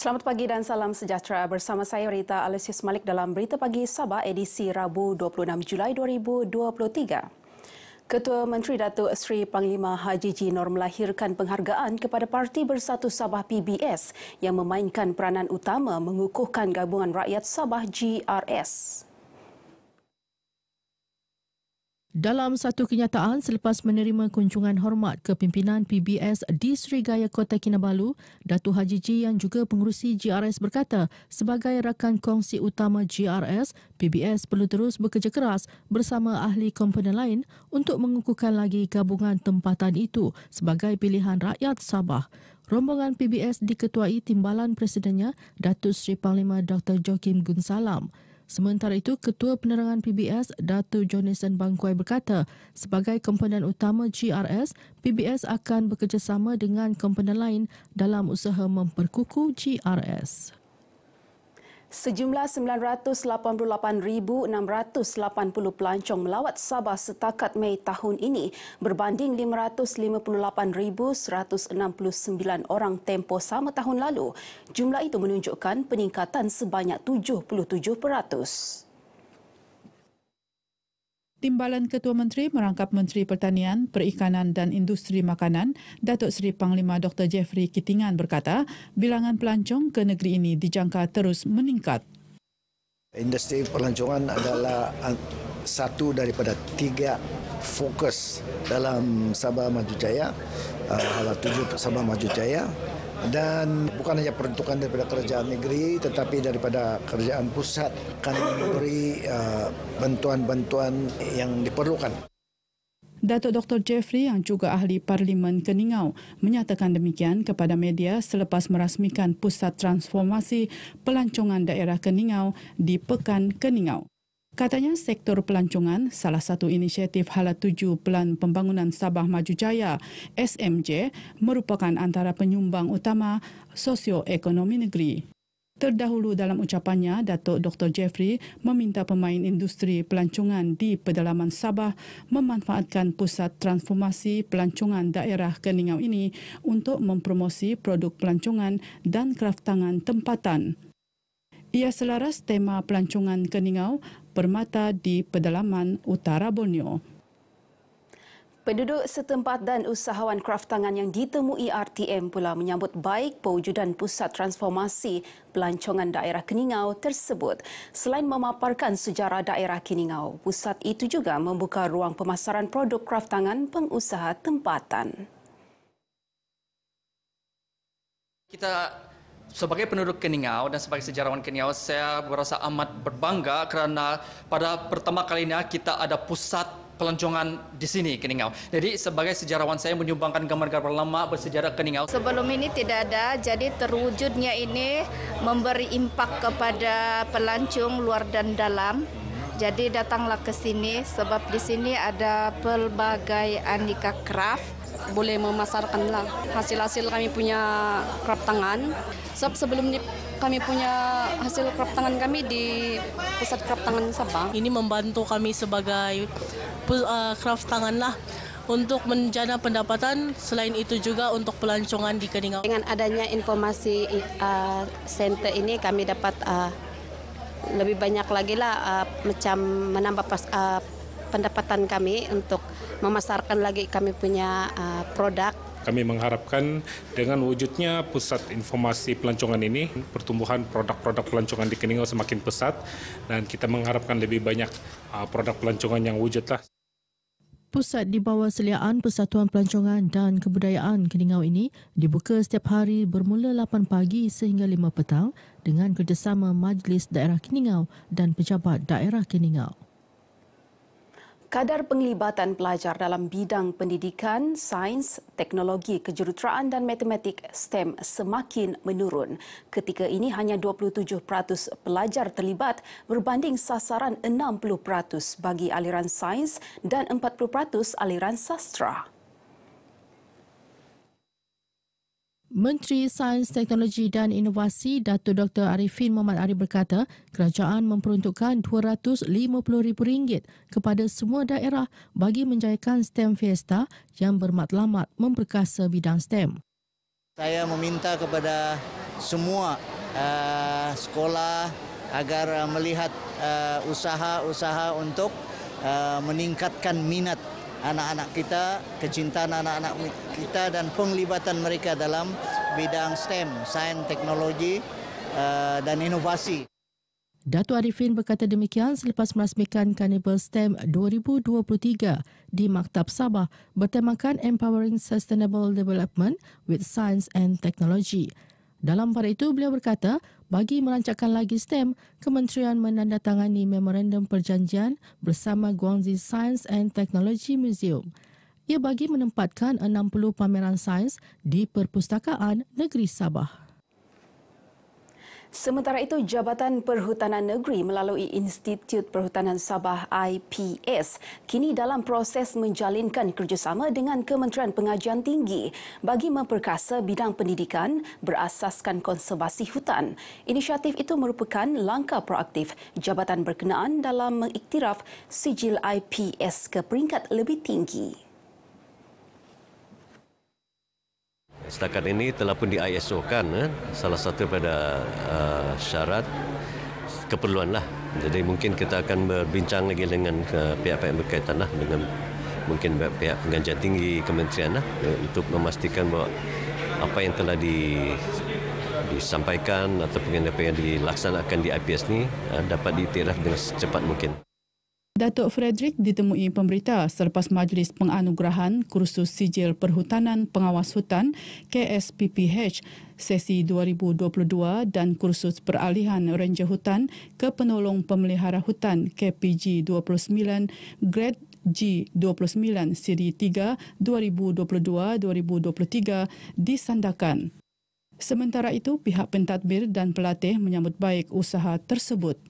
Selamat pagi dan salam sejahtera. Bersama saya Rita Alesius Malik dalam Berita Pagi Sabah edisi Rabu 26 Julai 2023. Ketua Menteri Datuk Seri Panglima Haji G. Nor melahirkan penghargaan kepada Parti Bersatu Sabah PBS yang memainkan peranan utama mengukuhkan Gabungan Rakyat Sabah GRS. Dalam satu kenyataan selepas menerima kunjungan hormat ke pimpinan PBS di Serigaya Kota Kinabalu, Datuk Haji G yang juga pengurusi GRS berkata, sebagai rakan kongsi utama GRS, PBS perlu terus bekerja keras bersama ahli komponen lain untuk mengukuhkan lagi gabungan tempatan itu sebagai pilihan rakyat Sabah. Rombongan PBS diketuai Timbalan Presidennya, Datuk Seri Panglima Dr. Joaquim Gunsalam. Sementara itu, Ketua Penerangan PBS, Datuk Jonathan Bangkuai berkata, sebagai komponen utama GRS, PBS akan bekerjasama dengan komponen lain dalam usaha memperkukuh GRS. Sejumlah 988,680 pelancong melawat Sabah setakat Mei tahun ini berbanding 558,169 orang tempoh sama tahun lalu. Jumlah itu menunjukkan peningkatan sebanyak 77%. Timbalan Ketua Menteri merangkap Menteri Pertanian, Perikanan dan Industri Makanan, Datuk Seri Panglima Dr. Jeffrey Kitingan berkata, bilangan pelancong ke negeri ini dijangka terus meningkat. Industri pelancongan adalah satu daripada 3 fokus dalam Sabah Maju Jaya, hala 7 Sabah Maju Jaya. Dan bukan hanya peruntukan daripada kerajaan negeri tetapi daripada kerajaan pusat akan memberi bantuan-bantuan yang diperlukan. Datuk Dr. Jeffrey yang juga ahli Parlimen Keningau menyatakan demikian kepada media selepas merasmikan Pusat Transformasi Pelancongan Daerah Keningau di Pekan Keningau. Katanya sektor pelancongan, salah satu inisiatif Hala 7 Pelan Pembangunan Sabah Maju Jaya SMJ, merupakan antara penyumbang utama sosioekonomi negeri. Terdahulu dalam ucapannya, Datuk Dr. Jeffrey meminta pemain industri pelancongan di pedalaman Sabah memanfaatkan Pusat Transformasi Pelancongan Daerah Keningau ini untuk mempromosi produk pelancongan dan kraftangan tempatan. Ia selaras tema pelancongan Keningau Permata di Pedalaman Utara Borneo. Penduduk setempat dan usahawan kraftangan yang ditemui RTM pula menyambut baik pewujudan Pusat Transformasi Pelancongan Daerah Keningau tersebut. Selain memaparkan sejarah daerah Keningau, pusat itu juga membuka ruang pemasaran produk kraftangan pengusaha tempatan. Sebagai penduduk Keningau dan sebagai sejarawan Keningau, saya berasa amat berbangga kerana pada pertama kalinya kita ada pusat pelancongan di sini, Keningau. Jadi sebagai sejarawan saya menyumbangkan gambar-gambar lama bersejarah Keningau. Sebelum ini tidak ada, jadi terwujudnya ini memberi impak kepada pelancong luar dan dalam. Jadi datanglah ke sini sebab di sini ada pelbagai aneka craft. Boleh memasarkanlah hasil-hasil kami punya craft tangan. Sebab sebelum ini kami punya hasil craft tangan kami di Pusat Craft Tangan Sabah. Ini membantu kami sebagai craft tangan lah untuk menjana pendapatan. Selain itu juga untuk pelancongan di Keningau. Dengan adanya informasi center ini kami dapat lebih banyak lagi lah macam menambah pendapatan kami untuk memasarkan lagi kami punya produk. Kami mengharapkan dengan wujudnya Pusat Informasi Pelancongan ini, pertumbuhan produk-produk pelancongan di Keningau semakin pesat dan kita mengharapkan lebih banyak produk pelancongan yang wujudlah. Pusat di bawah seliaan Persatuan Pelancongan dan Kebudayaan Keningau ini dibuka setiap hari bermula 8 pagi sehingga 5 petang dengan kerjasama Majlis Daerah Keningau dan Pejabat Daerah Keningau. Kadar penglibatan pelajar dalam bidang pendidikan, sains, teknologi, kejuruteraan dan matematik STEM semakin menurun. Ketika ini hanya 27% pelajar terlibat berbanding sasaran 60% bagi aliran sains dan 40% aliran sastra. Menteri Sains, Teknologi dan Inovasi Datuk Dr. Arifin Muhammad Arif berkata, kerajaan memperuntukkan RM250,000 kepada semua daerah bagi menjayakan STEM Fiesta yang bermatlamat memperkasa bidang STEM. Saya meminta kepada semua sekolah agar melihat usaha-usaha untuk meningkatkan minat anak-anak kita, kecintaan anak-anak kita dan penglibatan mereka dalam bidang STEM, sains, teknologi dan inovasi. Datuk Arifin berkata demikian selepas merasmikan Karnival STEM 2023 di Maktab Sabah bertemakan Empowering Sustainable Development with Science and Technology. Dalam pada itu, beliau berkata, bagi merancangkan lagi STEM, Kementerian menandatangani memorandum perjanjian bersama Guangzhou Science and Technology Museum. Ia bagi menempatkan 60 pameran sains di Perpustakaan Negeri Sabah. Sementara itu, Jabatan Perhutanan Negeri melalui Institut Perhutanan Sabah IPS kini dalam proses menjalinkan kerjasama dengan Kementerian Pengajian Tinggi bagi memperkasa bidang pendidikan berasaskan konservasi hutan. Inisiatif itu merupakan langkah proaktif jabatan berkenaan dalam mengiktiraf sijil IPS ke peringkat lebih tinggi. Setakat ini telah pun di ISO-kan salah satu pada syarat keperluan lah. Jadi mungkin kita akan berbincang lagi dengan pihak-pihak berkaitan lah, dengan mungkin pihak pengajian tinggi kementerian lah, untuk memastikan bahawa apa yang telah disampaikan ataupun apa yang dilaksanakan di IPS ni dapat diiktiraf dengan secepat mungkin. Datuk Frederick ditemui pemberita selepas Majlis Penganugerahan Kursus Sijil Perhutanan Pengawas Hutan KSPPH sesi 2022 dan Kursus Peralihan Ranger Hutan ke Penolong Pemelihara Hutan KPG 29 Grade G29 Siri 3 2022-2023 disandarkan. Sementara itu, pihak pentadbir dan pelatih menyambut baik usaha tersebut.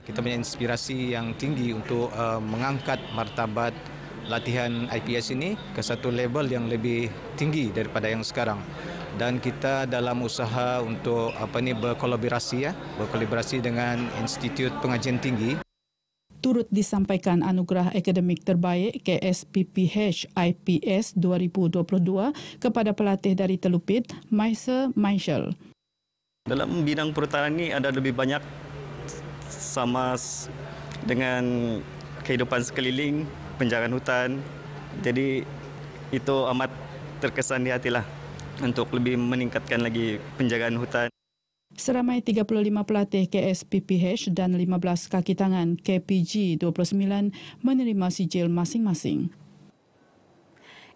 Kita punya inspirasi yang tinggi untuk mengangkat martabat latihan IPS ini ke satu level yang lebih tinggi daripada yang sekarang. Dan kita dalam usaha untuk berkolaborasi dengan Institut Pengajian Tinggi. Turut disampaikan anugerah akademik terbaik KSPPH IPS 2022 kepada pelatih dari Telupit, Maisa Michael. Dalam bidang perhutanan ini ada lebih banyak sama dengan kehidupan sekeliling, penjagaan hutan. Jadi itu amat terkesan di hatilah untuk lebih meningkatkan lagi penjagaan hutan. Seramai 35 pelatih KSPPH dan 15 kaki tangan KPG 29 menerima sijil masing-masing.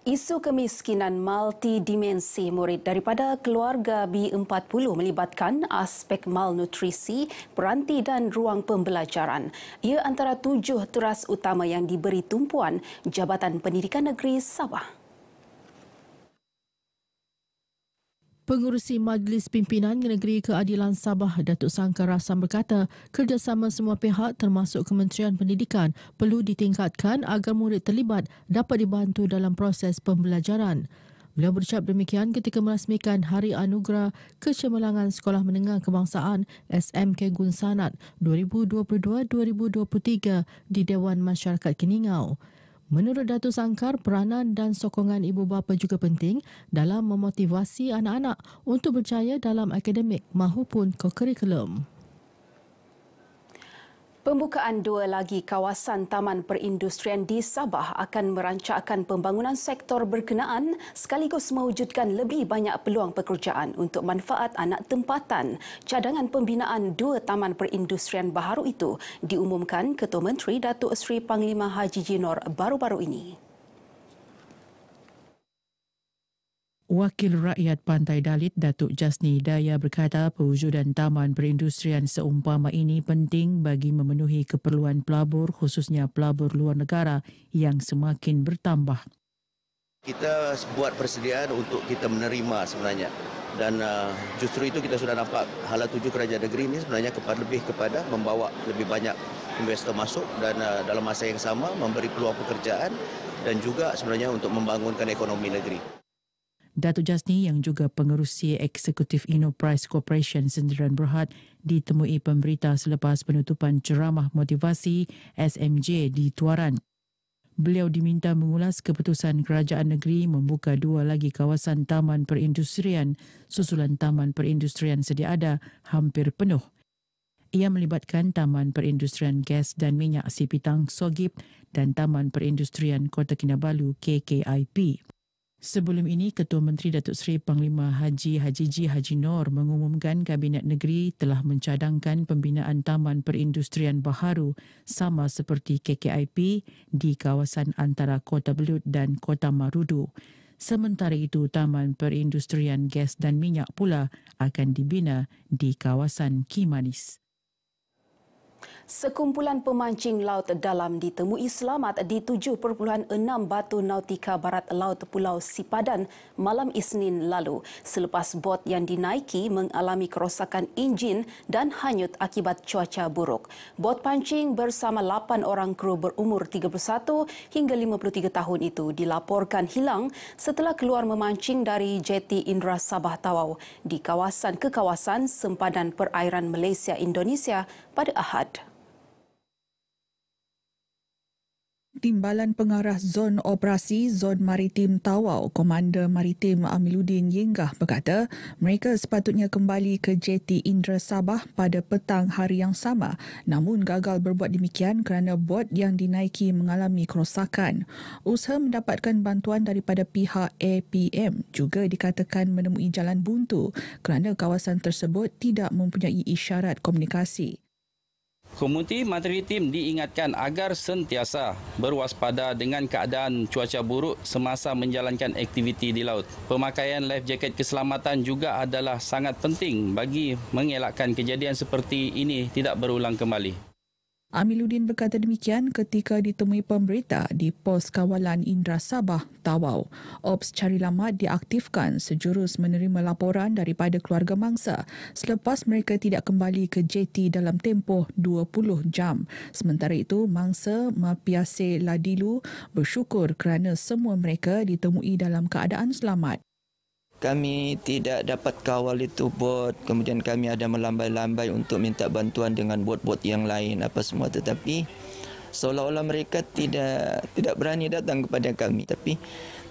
Isu kemiskinan multidimensi murid daripada keluarga B40 melibatkan aspek malnutrisi, peranti dan ruang pembelajaran. Ia antara 7 teras utama yang diberi tumpuan Jabatan Pendidikan Negeri Sabah. Pengurusi Majlis Pimpinan Negeri Keadilan Sabah, Datuk Sangkar Rasam berkata, kerjasama semua pihak termasuk Kementerian Pendidikan perlu ditingkatkan agar murid terlibat dapat dibantu dalam proses pembelajaran. Beliau berucap demikian ketika merasmikan Hari Anugerah Kecemerlangan Sekolah Menengah Kebangsaan SMK Gunsanat 2022-2023 di Dewan Masyarakat Keningau. Menurut Datuk Sangkar, peranan dan sokongan ibu bapa juga penting dalam memotivasi anak-anak untuk berjaya dalam akademik mahupun kokurikulum. Pembukaan 2 lagi kawasan Taman Perindustrian di Sabah akan merancangkan pembangunan sektor berkenaan sekaligus mewujudkan lebih banyak peluang pekerjaan untuk manfaat anak tempatan. Cadangan pembinaan 2 Taman Perindustrian baharu itu diumumkan Ketua Menteri Datuk Seri Panglima Haji G. Nor baru-baru ini. Wakil Rakyat Pantai Dalit Datuk Jasni Daya berkata pewujudan Taman Perindustrian seumpama ini penting bagi memenuhi keperluan pelabur khususnya pelabur luar negara yang semakin bertambah. Kita buat persediaan untuk kita menerima sebenarnya dan justru itu kita sudah nampak hala tuju kerajaan negeri ini sebenarnya lebih kepada membawa lebih banyak investor masuk dan dalam masa yang sama memberi peluang pekerjaan dan juga sebenarnya untuk membangunkan ekonomi negeri. Datuk Jasni yang juga pengerusi eksekutif Innoprice Corporation Sendirian Berhad ditemui pemberita selepas penutupan ceramah motivasi SMJ di Tuaran. Beliau diminta mengulas keputusan kerajaan negeri membuka 2 lagi kawasan taman perindustrian susulan taman perindustrian sedia ada hampir penuh. Ia melibatkan Taman Perindustrian Gas dan Minyak Sipitang Sogip dan Taman Perindustrian Kota Kinabalu KKIP. Sebelum ini, Ketua Menteri Datuk Seri Panglima Haji Haji Noor mengumumkan Kabinet Negeri telah mencadangkan pembinaan Taman Perindustrian baharu sama seperti KKIP di kawasan antara Kota Belud dan Kota Marudu. Sementara itu, Taman Perindustrian Gas dan Minyak pula akan dibina di kawasan Kimanis. Sekumpulan pemancing laut dalam ditemui selamat di 7.6 batu nautika barat laut Pulau Sipadan malam Isnin lalu selepas bot yang dinaiki mengalami kerosakan enjin dan hanyut akibat cuaca buruk. Bot pancing bersama 8 orang kru berumur 31 hingga 53 tahun itu dilaporkan hilang setelah keluar memancing dari jeti Indra Sabah Tawau di kawasan sempadan perairan Malaysia-Indonesia pada Ahad. Timbalan Pengarah Zon Operasi Zon Maritim Tawau, Komander Maritim Amiluddin Yenggah berkata mereka sepatutnya kembali ke jeti Indra Sabah pada petang hari yang sama namun gagal berbuat demikian kerana bot yang dinaiki mengalami kerosakan. Usaha mendapatkan bantuan daripada pihak APM juga dikatakan menemui jalan buntu kerana kawasan tersebut tidak mempunyai isyarat komunikasi. Komuniti maritim diingatkan agar sentiasa berwaspada dengan keadaan cuaca buruk semasa menjalankan aktiviti di laut. Pemakaian life jacket keselamatan juga adalah sangat penting bagi mengelakkan kejadian seperti ini tidak berulang kembali. Amiluddin berkata demikian ketika ditemui pemberita di pos kawalan Indra Sabah Tawau. Ops cari lamat diaktifkan sejurus menerima laporan daripada keluarga mangsa selepas mereka tidak kembali ke jeti dalam tempoh 20 jam. Sementara itu, mangsa Mapiase Ladilu bersyukur kerana semua mereka ditemui dalam keadaan selamat. Kami tidak dapat kawal itu bot, kemudian kami ada melambai-lambai untuk minta bantuan dengan bot-bot yang lain apa semua, tetapi seolah-olah mereka tidak berani datang kepada kami. Tapi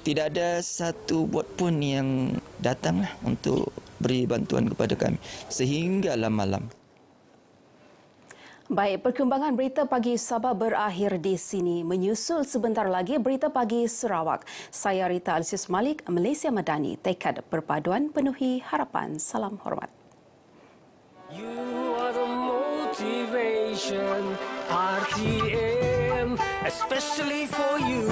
tidak ada satu bot pun yang datang untuk beri bantuan kepada kami sehinggalah malam. Baik, perkembangan berita pagi Sabah berakhir di sini. Menyusul sebentar lagi berita pagi Sarawak. Saya Rita Alsius Malik, Malaysia Madani. Tekad perpaduan penuhi harapan. Salam hormat. You are the motivation, RTM, especially for you.